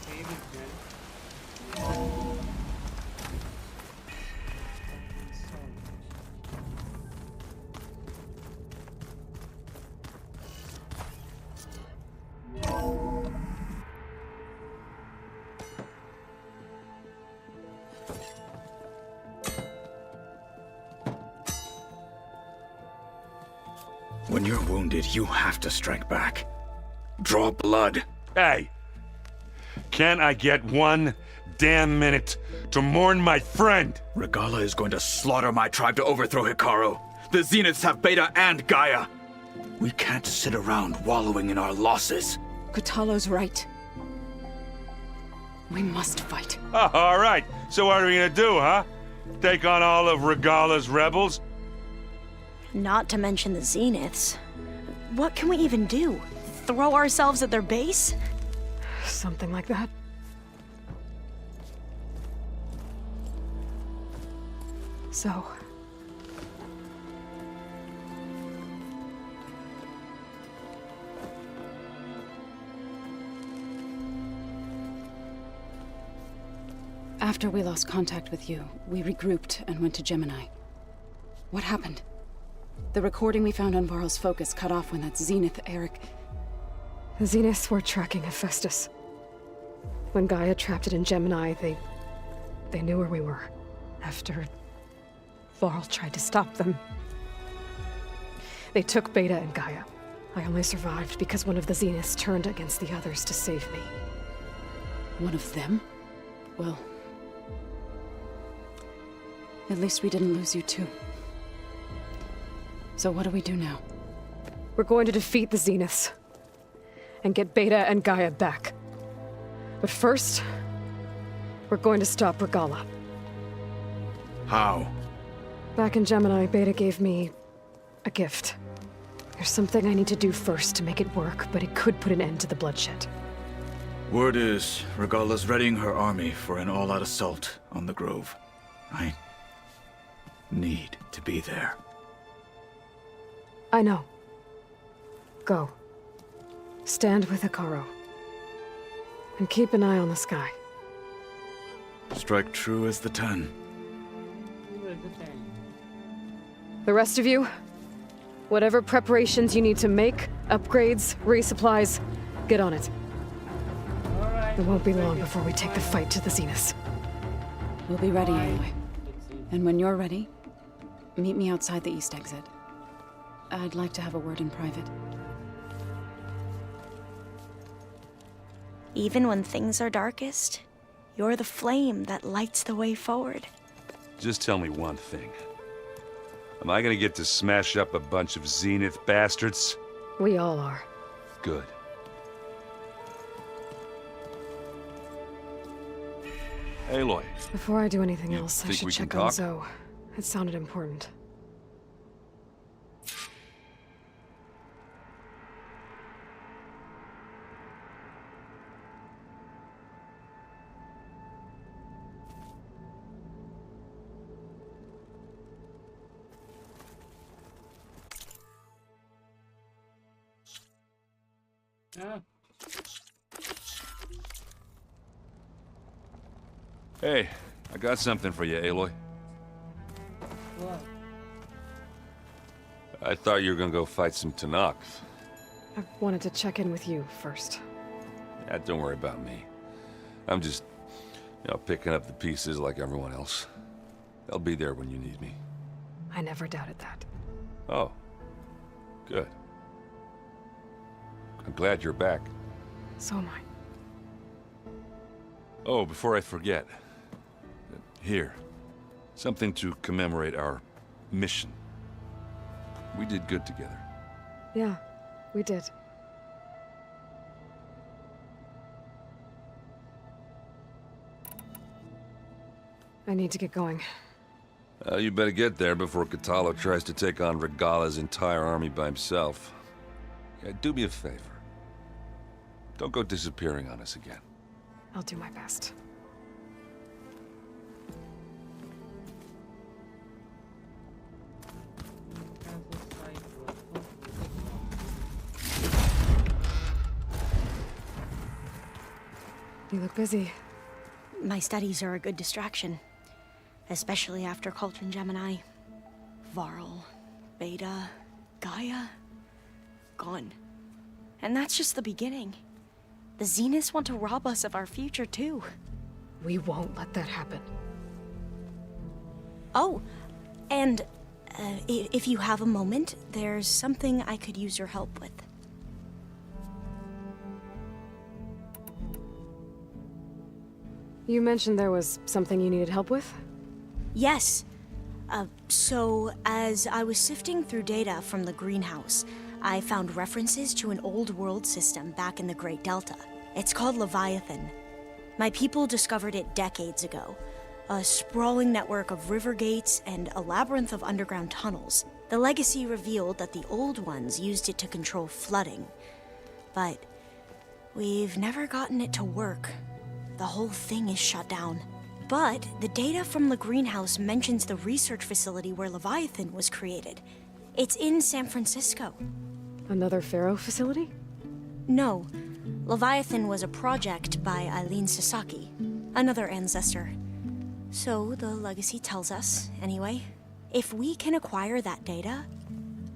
Save it then. When you're wounded, you have to strike back. Draw blood. Hey! Can I get one damn minute to mourn my friend? Regalla is going to slaughter my tribe to overthrow Hikaru. The Zeniths have Beta and Gaia. We can't sit around wallowing in our losses. Kotallo's right. We must fight. Oh, all right. So what are we gonna do, huh? Take on all of Regalla's rebels? Not to mention the Zeniths. What can we even do? Throw ourselves at their base? Something like that. So... After we lost contact with you, we regrouped and went to Gemini. What happened? The recording we found on Varl's focus cut off when that Zenith, Eric... The Zeniths were tracking Hephaestus. When Gaia trapped it in Gemini, they knew where we were. After Varl tried to stop them, they took Beta and Gaia. I only survived because one of the Zeniths turned against the others to save me. One of them? Well... at least we didn't lose you too. So what do we do now? We're going to defeat the Zeniths. And get Beta and Gaia back. But first, we're going to stop Regalla. How? Back in Gemini, Beta gave me a gift. There's something I need to do first to make it work, but it could put an end to the bloodshed. Word is, Regalla's readying her army for an all-out assault on the Grove. I need to be there. I know. Go. Stand with Hikaru. And keep an eye on the sky. Strike true as the 10. The rest of you, whatever preparations you need to make, upgrades, resupplies, get on it. It won't be long before we take the fight to the Zeniths. We'll be ready, Aloy. And when you're ready, meet me outside the east exit. I'd like to have a word in private. Even when things are darkest, you're the flame that lights the way forward. Just tell me one thing. Am I gonna get to smash up a bunch of Zenith bastards? We all are. Good. Aloy. Before I do anything else, I think should we can check on talk? Zoe. It sounded important. Yeah. Hey, I got something for you, Aloy. What? I thought you were gonna go fight some Tanakh. I wanted to check in with you first. Yeah, don't worry about me. I'm just, picking up the pieces like everyone else. I'll be there when you need me. I never doubted that. Oh, good. I'm glad you're back. So am I. Oh, before I forget. Here. Something to commemorate our mission. We did good together. Yeah, we did. I need to get going. You better get there before Kotallo tries to take on Regalla's entire army by himself. Yeah, do me a favor. Don't go disappearing on us again. I'll do my best. You look busy. My studies are a good distraction. Especially after Cauldron Gemini. Varl, Beta, GAIA, gone. And that's just the beginning. The Zeniths want to rob us of our future, too. We won't let that happen. Oh, and if you have a moment, there's something I could use your help with. You mentioned there was something you needed help with? Yes. So, as I was sifting through data from the greenhouse, I found references to an old world system back in the Great Delta. It's called Leviathan. My people discovered it decades ago. A sprawling network of river gates and a labyrinth of underground tunnels. The legacy revealed that the old ones used it to control flooding. But we've never gotten it to work. The whole thing is shut down. But the data from the greenhouse mentions the research facility where Leviathan was created. It's in San Francisco. Another Pharaoh facility? No. Leviathan was a project by Eileen Sasaki, another ancestor. So the legacy tells us, anyway. If we can acquire that data,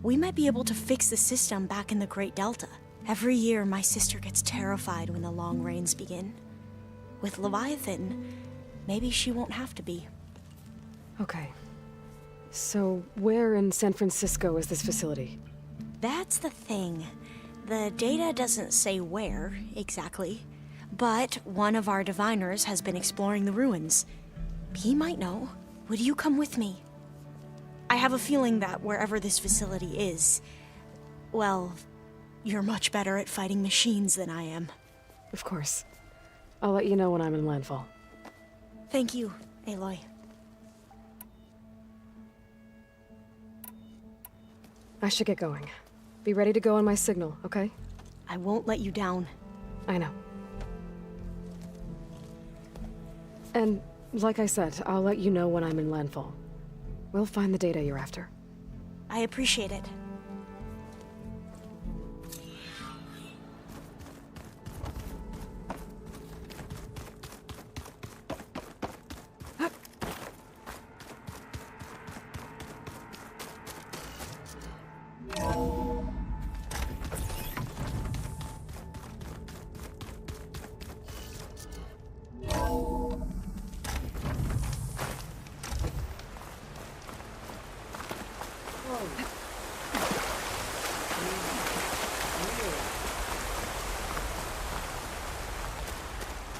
we might be able to fix the system back in the Great Delta. Every year, my sister gets terrified when the long rains begin. With Leviathan, maybe she won't have to be. Okay. So, where in San Francisco is this facility? That's the thing. The data doesn't say where, exactly. But one of our diviners has been exploring the ruins. He might know. Would you come with me? I have a feeling that wherever this facility is, well, you're much better at fighting machines than I am. Of course. I'll let you know when I'm in landfall. Thank you, Aloy. I should get going. Be ready to go on my signal, okay? I won't let you down. I know. And, like I said, I'll let you know when I'm in landfall. We'll find the data you're after. I appreciate it.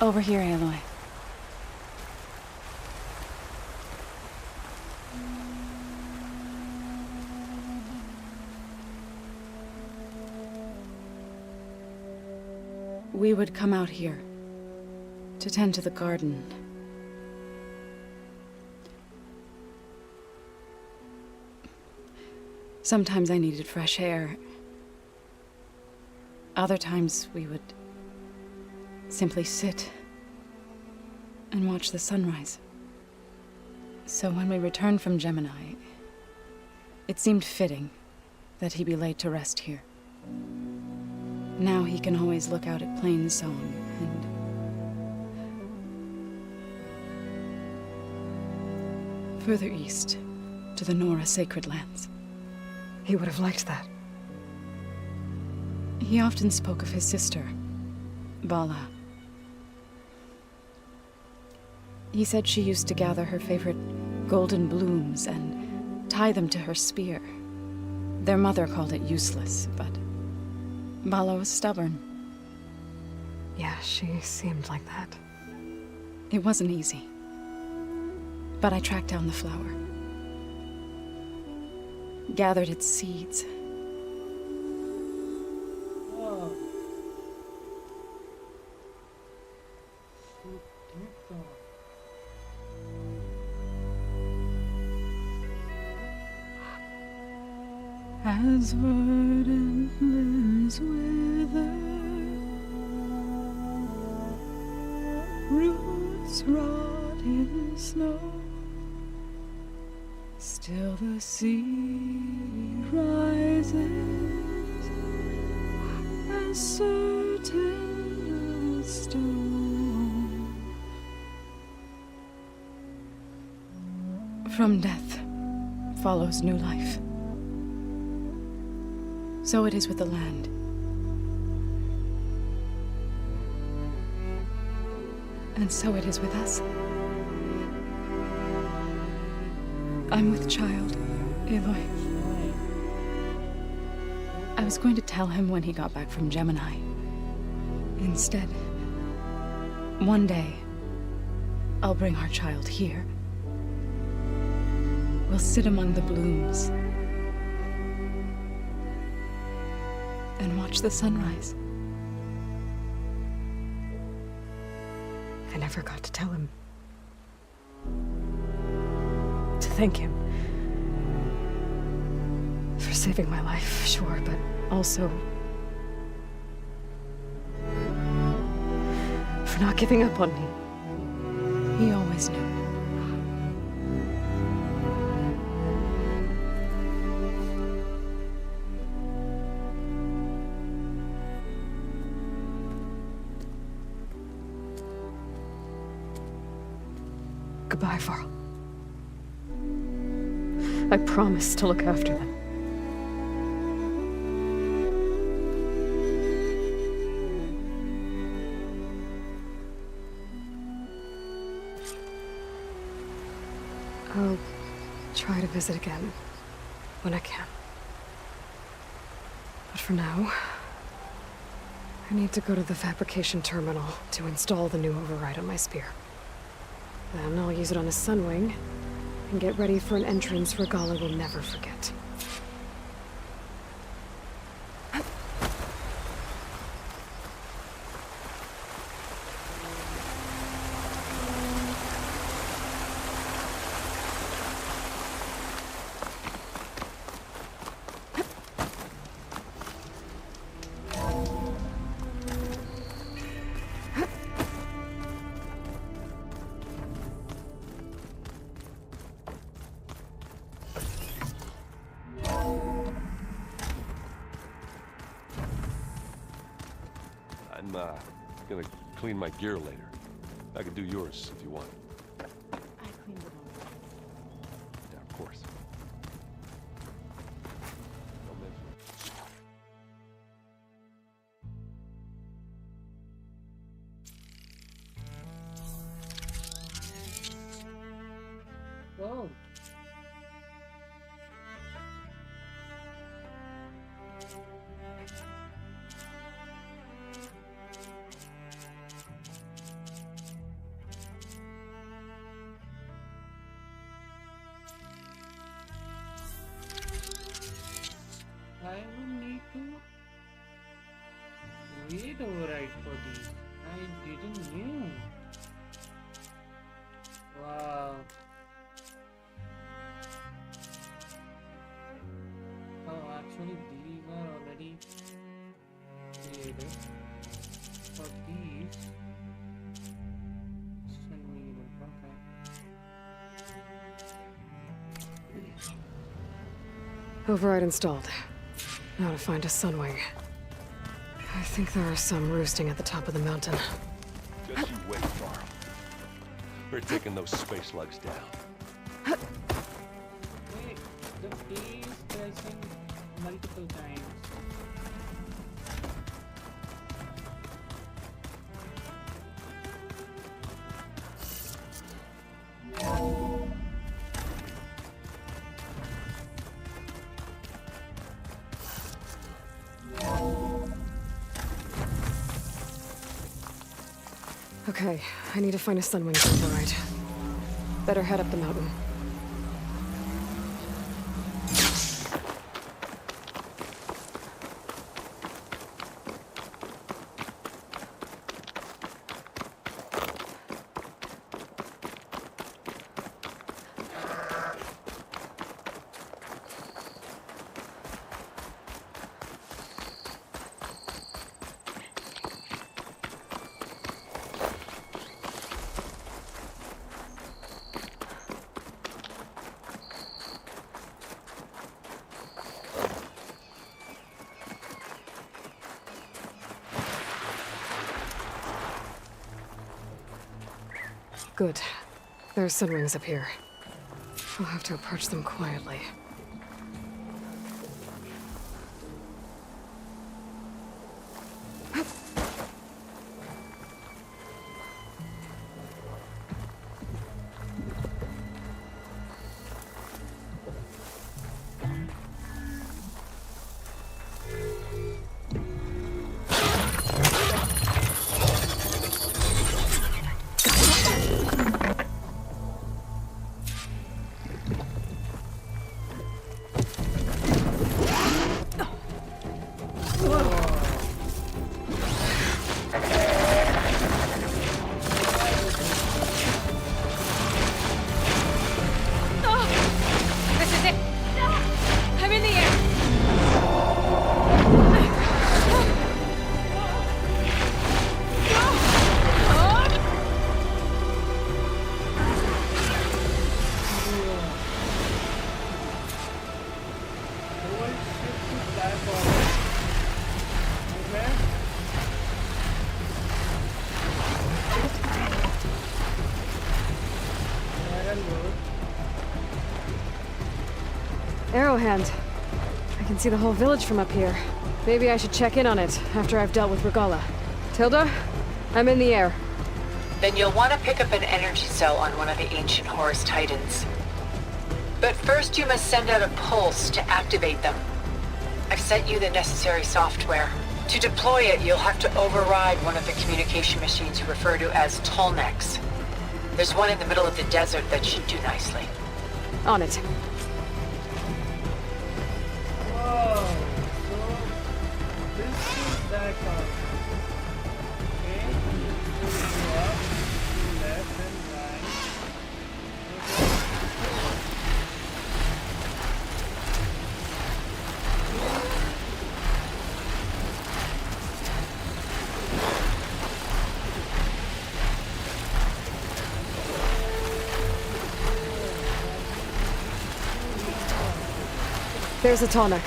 Over here, Aloy. We would come out here to tend to the garden. Sometimes I needed fresh air. Other times we would simply sit and watch the sunrise. So when we returned from Gemini, it seemed fitting that he be laid to rest here. Now he can always look out at Plainsong and further east to the Nora sacred lands. He would have liked that. He often spoke of his sister, Bala. He said she used to gather her favorite golden blooms and tie them to her spear. Their mother called it useless, but Bala was stubborn. Yeah, she seemed like that. It wasn't easy. But I tracked down the flower. Gathered its seeds. Whoa. As verdant limbs wither, roots rot in snow, still the sea rises as certain as stone. From death follows new life. So it is with the land. And so it is with us. I'm with child, Aloy. I was going to tell him when he got back from Gemini. Instead, one day, I'll bring our child here. We'll sit among the blooms and watch the sunrise. I never got to tell him. To thank him. For saving my life, sure, but also for not giving up on me. He always knew. Goodbye, Varl. I promise to look after them. I'll try to visit again when I can. But for now, I need to go to the fabrication terminal to install the new override on my spear. Then I'll use it on a sunwing and get ready for an entrance Regalla will never forget. I'm gonna clean my gear later. I can do yours if you want. I cleaned it all. Yeah, of course. Don't mention it. Whoa. I will need to read override for these. I didn't know. Wow. Oh, actually these are already created. For these, send me the okay. Override installed. Now to find a sunwing. I think there are some roosting at the top of the mountain. Just you wait, Varl. We're taking those space slugs down. Wait, the key is pressing multiple times. Okay, I need to find a sunwing to override. Better head up the mountain. Good. There's sunwings up here. We'll have to approach them quietly. Arrowhand. I can see the whole village from up here. Maybe I should check in on it after I've dealt with Regalla. Tilda? I'm in the air. Then you'll want to pick up an energy cell on one of the ancient Horus Titans. But first you must send out a pulse to activate them. I've sent you the necessary software. To deploy it, you'll have to override one of the communication machines you refer to as Tallnecks. There's one in the middle of the desert that should do nicely. On it. Whoa, so this is that car. Okay, so you go up, to left and right. There's a Tallneck.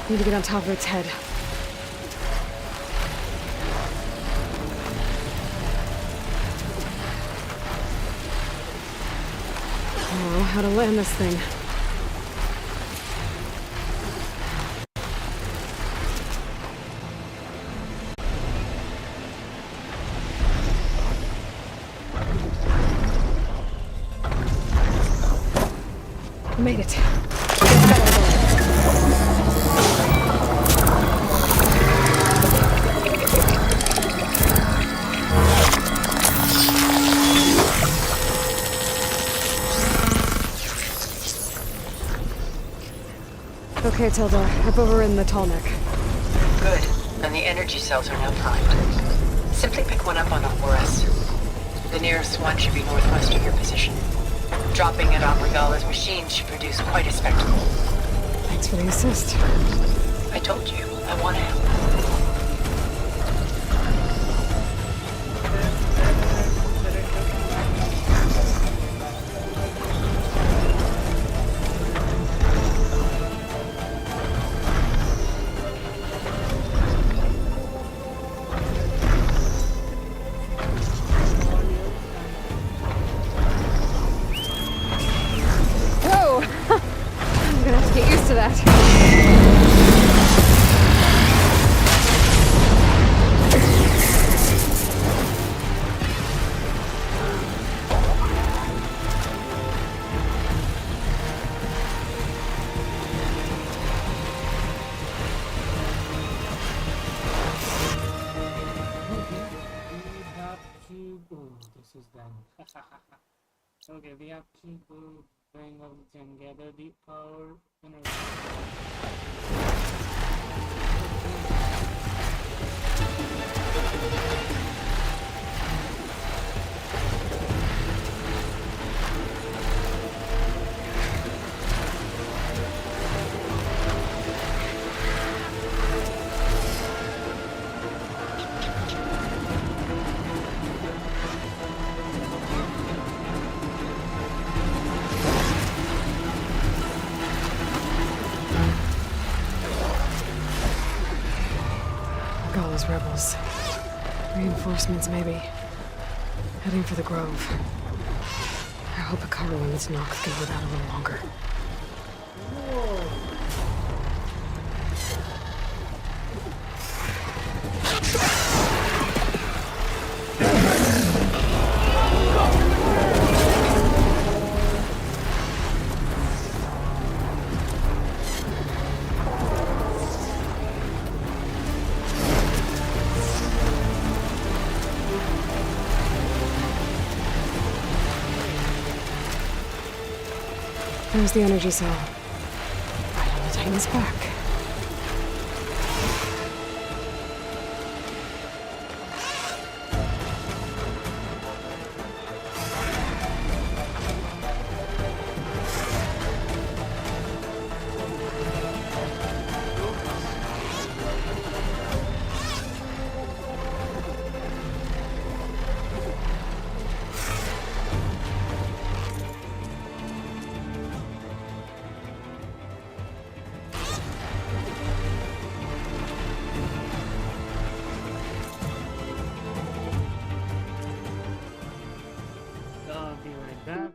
Need to get on top of its head. Oh, how to land this thing. Made it. Okay, Tilda. I've overridden the Tallneck. Good. And the energy cells are now primed. Simply pick one up on a Horus. The nearest one should be northwest of your position. Dropping it on Regalla's machine should produce quite a spectacle. Thanks for the assist. I told you, I want to help. Okay, we have to go bring up and gather the power energy. Those rebels. Reinforcements, maybe. Heading for the Grove. I hope Hikaru and Ms. Nox can hold out a little longer. Whoa. There's the energy cell. Right on the Titan's back. I'll be right back.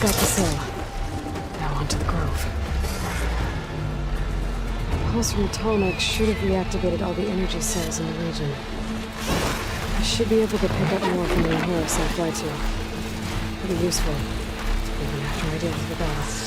Got the cell. Now onto the grove. The pulse from Tonic should have reactivated all the energy cells in the region. I should be able to pick up more from the Horus I fly to. Pretty useful, even after I deal with Regala.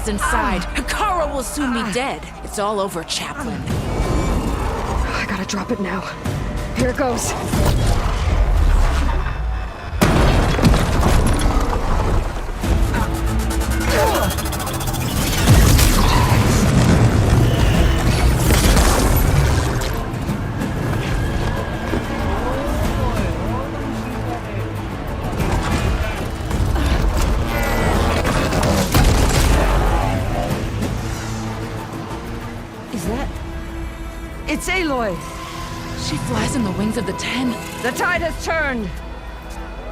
Inside. Hikara will soon be dead. It's all over, Chaplain. I gotta drop it now. Here it goes. It's Aloy! She flies on the wings of the Ten. The tide has turned!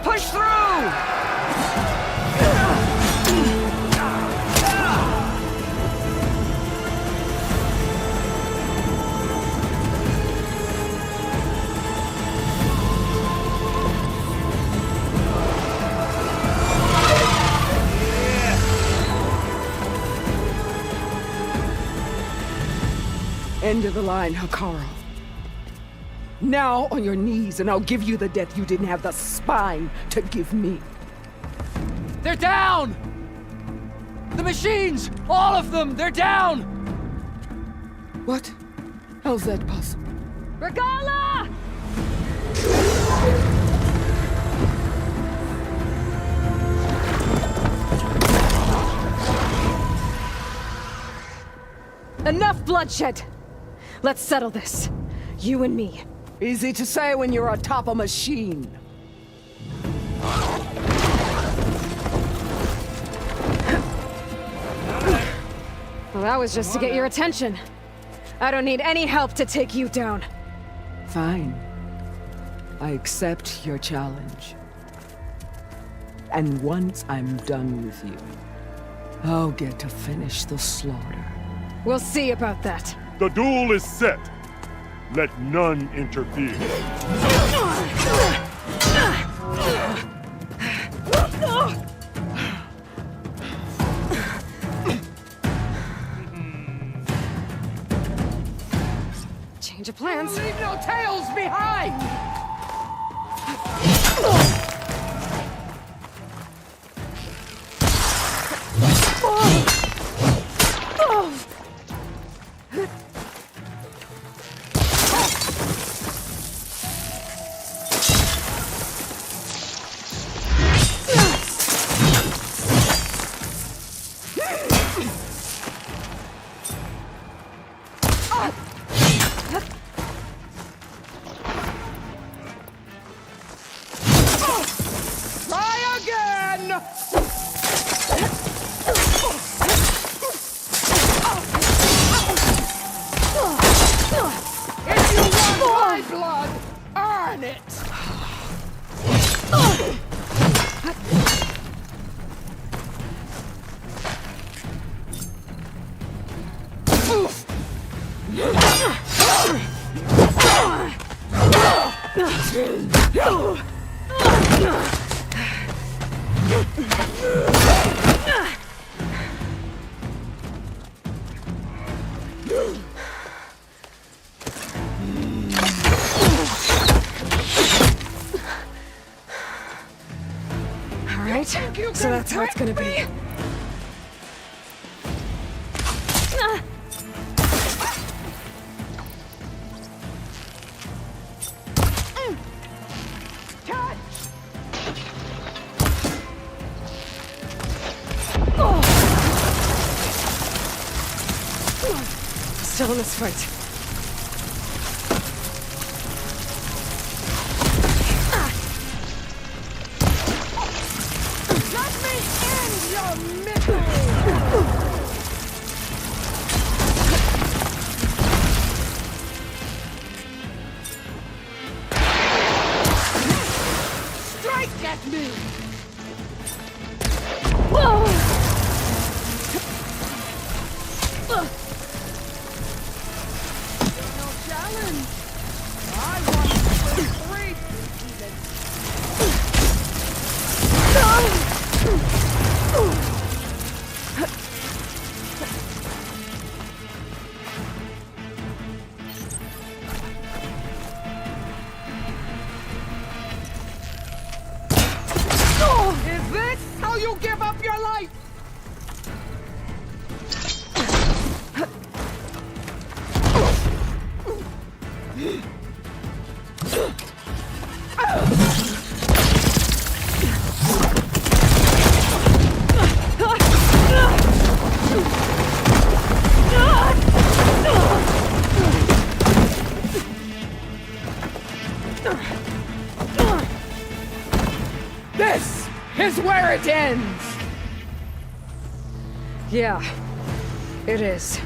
Push through! End of the line, Hikara. Now on your knees, and I'll give you the death you didn't have the spine to give me. They're down! The machines! All of them! They're down! What? How's that possible? Regala! Enough bloodshed! Let's settle this. You and me. Easy to say when you're atop a machine. Well, that was just to get your attention. I don't need any help to take you down. Fine. I accept your challenge. And once I'm done with you, I'll get to finish the slaughter. We'll see about that. The duel is set. Let none interfere. Change of plans. Leave no tails behind! Alright, so that's how it's gonna be. Still in this fight. Let me end your misery! Strike at me! Is this how you give up your life? This is where it ends! Yeah, it is.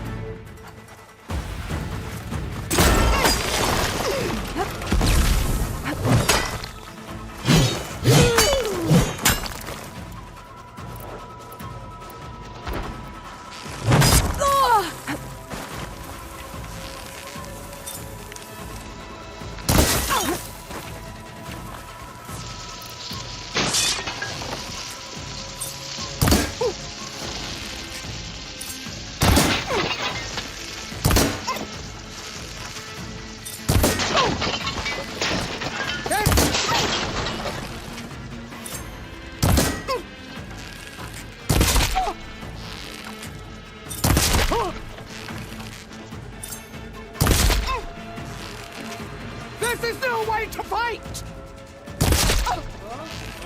This is no way to fight!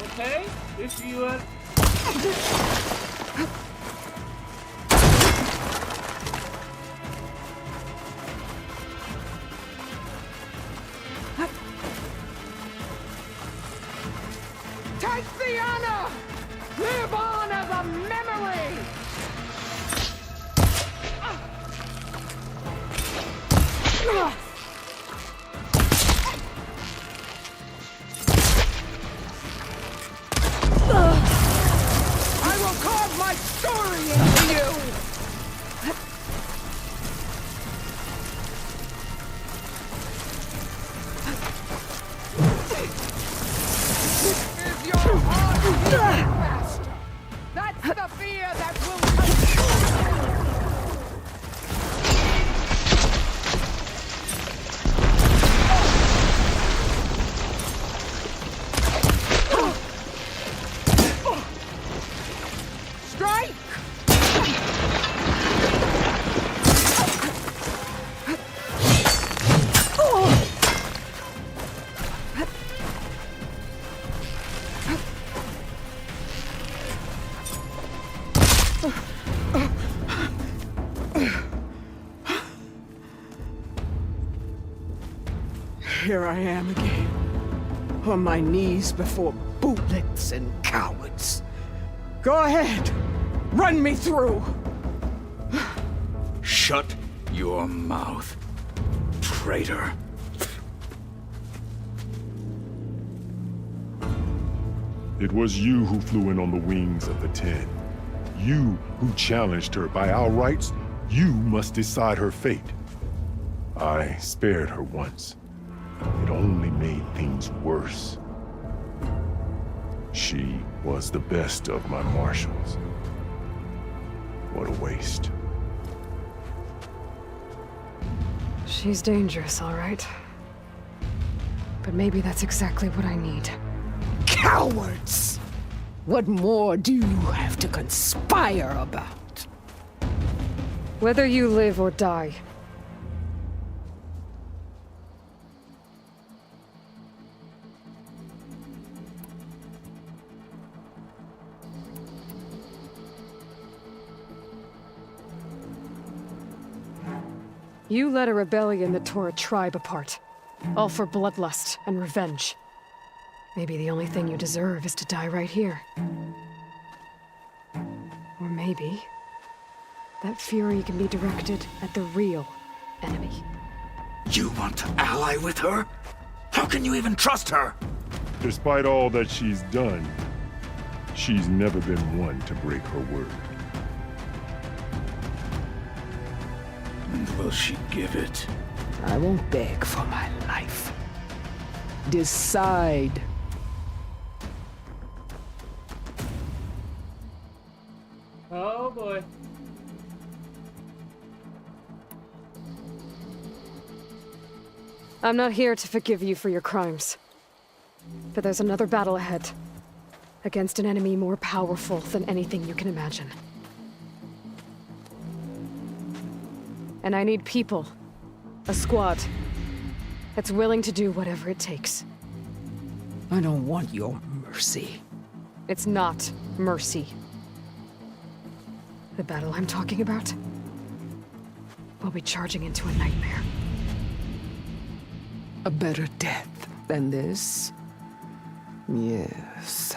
Okay, if you are... Take the honor! Live on as a memory! I will carve my story into you! Is your heart beating faster? That's the fear that will strike! Here I am again, on my knees before bootlets and cowards. Go ahead, run me through. Shut your mouth, traitor. It was you who flew in on the wings of the 10. You who challenged her by our rights. You must decide her fate. I spared her once. It only made things worse. She was the best of my marshals. What a waste. She's dangerous, all right. But maybe that's exactly what I need. Cowards! What more do you have to conspire about? Whether you live or die, you led a rebellion that tore a tribe apart. All for bloodlust and revenge. Maybe the only thing you deserve is to die right here. Or maybe that fury can be directed at the real enemy. You want to ally with her? How can you even trust her? Despite all that she's done, she's never been one to break her word. And will she give it? I won't beg for my life. Decide. Oh boy. I'm not here to forgive you for your crimes. But there's another battle ahead. Against an enemy more powerful than anything you can imagine. And I need people. A squad. That's willing to do whatever it takes. I don't want your mercy. It's not mercy. The battle I'm talking about will be charging into a nightmare. A better death than this? Yes.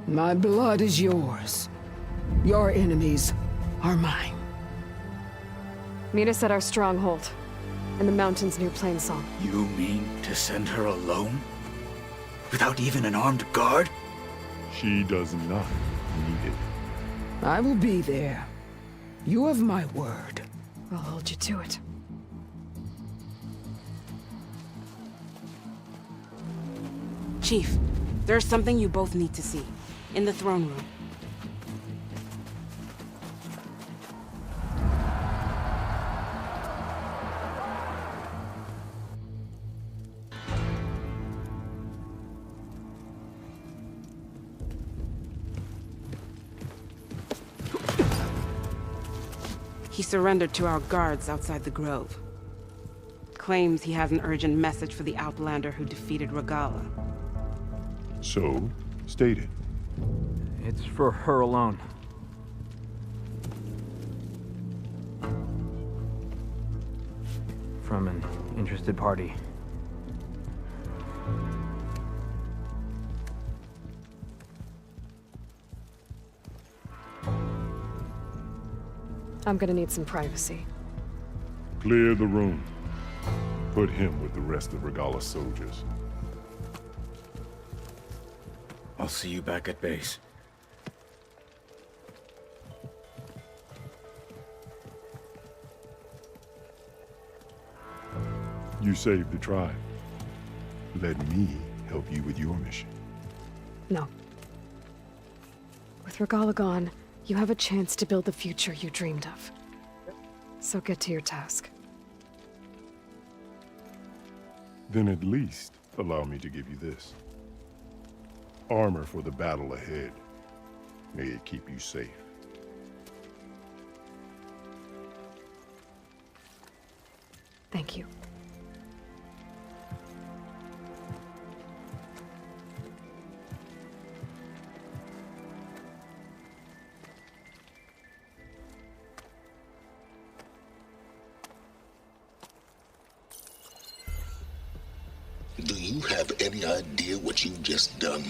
My blood is yours. Your enemies are mine. Meet us at our stronghold, in the mountains near Plainsong. You mean to send her alone? Without even an armed guard? She does not need it. I will be there. You have my word. I'll hold you to it. Chief, there's something you both need to see. In the throne room. He surrendered to our guards outside the grove. Claims he has an urgent message for the Outlander who defeated Regalla. So, state it. It's for her alone. From an interested party. I'm gonna need some privacy. Clear the room. Put him with the rest of Regalla's soldiers. I'll see you back at base. You saved the tribe. Let me help you with your mission. No. With Regalla gone, you have a chance to build the future you dreamed of. So get to your task. Then at least allow me to give you this. Armor for the battle ahead. May it keep you safe. Thank you. Do you have any idea what you've just done?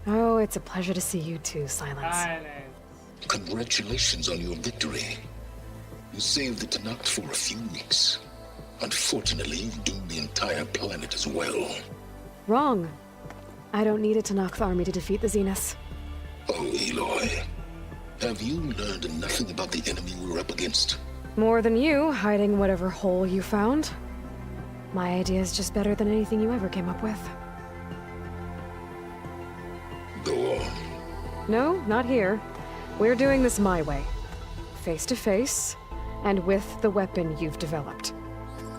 Oh, it's a pleasure to see you too, Sylens. Silence. Congratulations on your victory. You saved the Tenakth for a few weeks. Unfortunately, you've doomed the entire planet as well. Wrong. I don't need a Tenakth army to defeat the Zeniths. Oh, Aloy. Have you learned nothing about the enemy we're up against? More than you, hiding whatever hole you found. My idea is just better than anything you ever came up with. Go on. No, not here. We're doing this my way. Face to face, and with the weapon you've developed.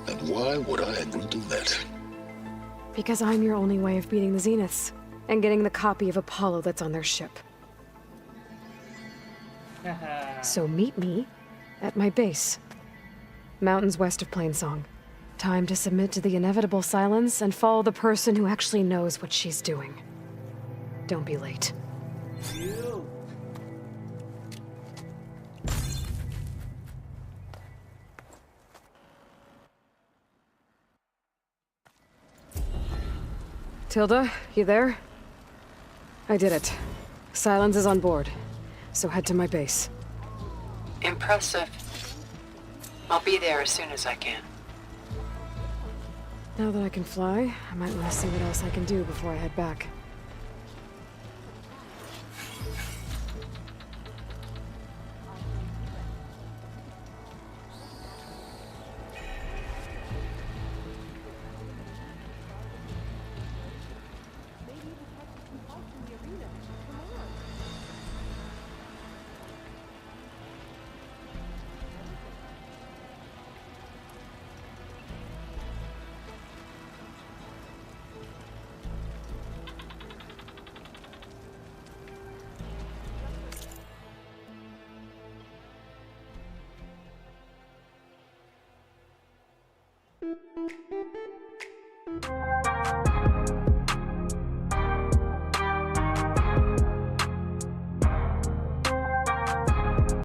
And why would I agree to that? Because I'm your only way of beating the Zeniths, and getting the copy of Apollo that's on their ship. So meet me at my base. Mountains west of Plainsong. Time to submit to the inevitable silence and follow the person who actually knows what she's doing. Don't be late. You. Tilda, you there? I did it. Sylens is on board, so head to my base. Impressive. I'll be there as soon as I can. Now that I can fly, I might want to see what else I can do before I head back.